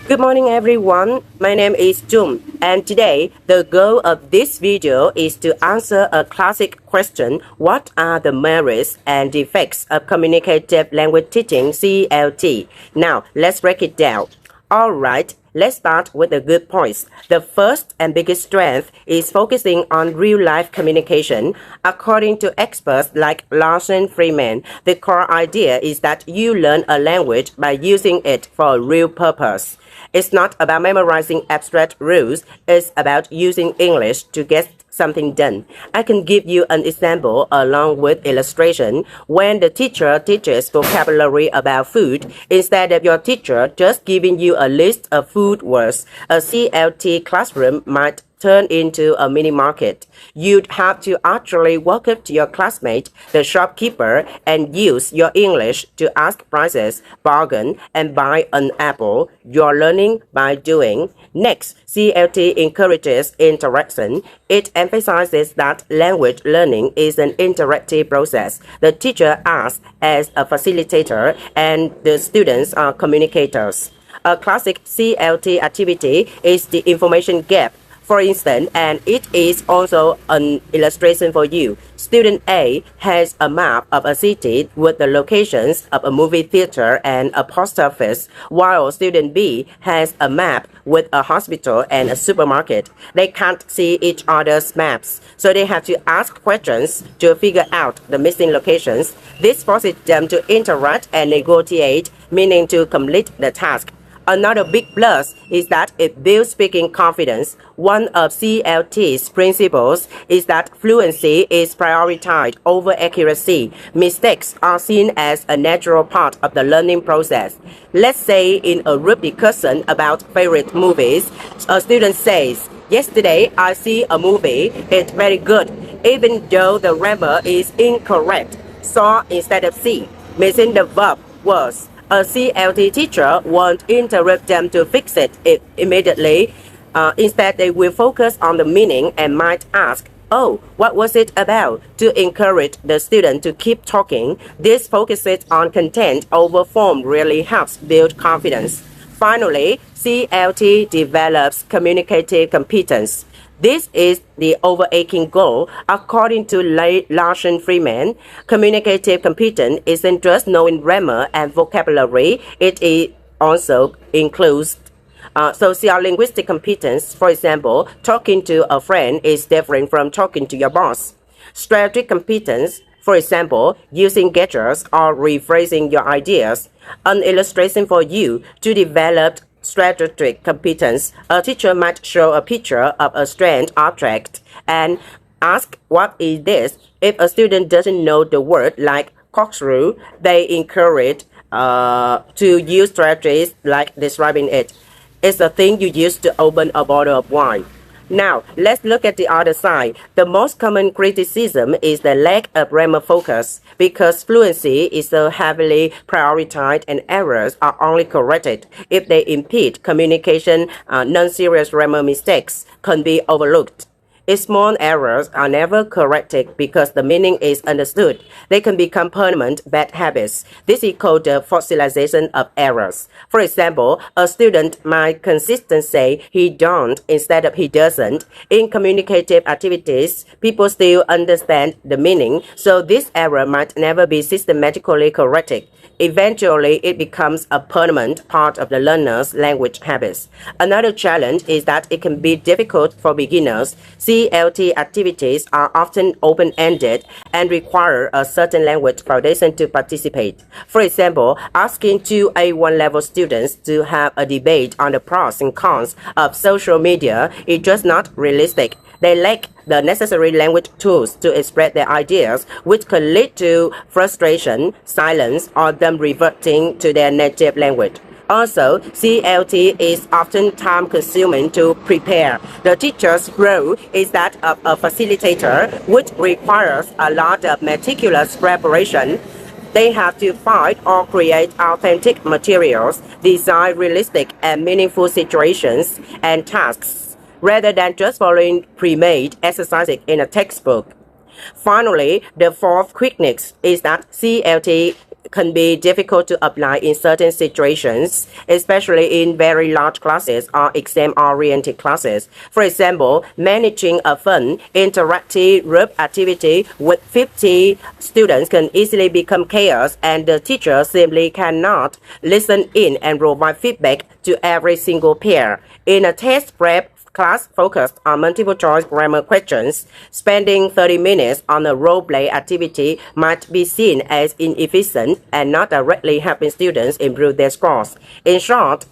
Good morning everyone, my name is Jun and today the goal of this video is to answer a classic question: what are the merits and defects of communicative language teaching CLT? Now let's break it down. Alright, let's start with the good points. The first and biggest strength is focusing on real-life communication. According to experts like Larson Freeman, the core idea is that you learn a language by using it for a real purpose. It's not about memorizing abstract rules, it's about using English to get something done. I can give you an example along with illustration. When the teacher teaches vocabulary about food, instead of your teacher just giving you a list of food words, a CLT classroom might turn into a mini market. You'd have to actually walk up to your classmate, the shopkeeper, and use your English to ask prices, bargain, and buy an apple. You're learning by doing. Next, CLT encourages interaction. It emphasizes that language learning is an interactive process. The teacher acts as a facilitator, and the students are communicators. A classic CLT activity is the information gap. For instance, and it is also an illustration for you. Student A has a map of a city with the locations of a movie theater and a post office, while student B has a map with a hospital and a supermarket. They can't see each other's maps, so they have to ask questions to figure out the missing locations. This forces them to interact and negotiate, meaning to complete the task. Another big plus is that it builds speaking confidence. One of CLT's principles is that fluency is prioritized over accuracy. Mistakes are seen as a natural part of the learning process. Let's say in a group discussion about favorite movies, a student says, "Yesterday I see a movie, it's very good," even though the grammar is incorrect. Saw instead of see, missing the verb was. A CLT teacher won't interrupt them to fix it immediately. Instead, they will focus on the meaning and might ask, "Oh, what was it about?" to encourage the student to keep talking. This focuses on content over form really helps build confidence. Finally, CLT develops communicative competence. This is the overarching goal. According to Larson Freeman, communicative competence isn't just knowing grammar and vocabulary, it also includes sociolinguistic competence. For example, talking to a friend is different from talking to your boss. Strategic competence, for example, using gestures or rephrasing your ideas. An illustration for you to develop strategic competence. A teacher might show a picture of a strange object and ask, "What is this?" If a student doesn't know the word like corkscrew, they encourage to use strategies like describing it. It's a thing you use to open a bottle of wine. Now, let's look at the other side. The most common criticism is the lack of grammar focus. Because fluency is so heavily prioritized and errors are only corrected if they impede communication, non-serious grammar mistakes can be overlooked. If small errors are never corrected because the meaning is understood, they can become permanent bad habits. This is called the fossilization of errors. For example, a student might consistently say he don't instead of he doesn't. In communicative activities, people still understand the meaning, so this error might never be systematically corrected. Eventually, it becomes a permanent part of the learner's language habits. Another challenge is that it can be difficult for beginners. CLT activities are often open-ended and require a certain language foundation to participate. For example, asking two A1 level students to have a debate on the pros and cons of social media is just not realistic. They lack the necessary language tools to express their ideas, which could lead to frustration, silence, or them reverting to their native language. Also, CLT is often time-consuming to prepare. The teacher's role is that of a facilitator, which requires a lot of meticulous preparation. They have to find or create authentic materials, design realistic and meaningful situations and tasks, rather than just following pre-made exercises in a textbook. Finally, the fourth quickness is that CLT can be difficult to apply in certain situations, especially in very large classes or exam-oriented classes. For example, managing a fun, interactive group activity with 50 students can easily become chaos, and the teacher simply cannot listen in and provide feedback to every single pair. In a test prep class focused on multiple choice grammar questions, spending 30 minutes on a role play activity might be seen as inefficient and not directly helping students improve their scores. In short,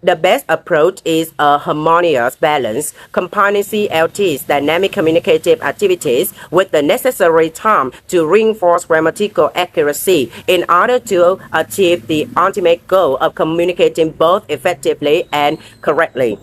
the best approach is a harmonious balance, combining CLT's dynamic communicative activities with the necessary time to reinforce grammatical accuracy in order to achieve the ultimate goal of communicating both effectively and correctly.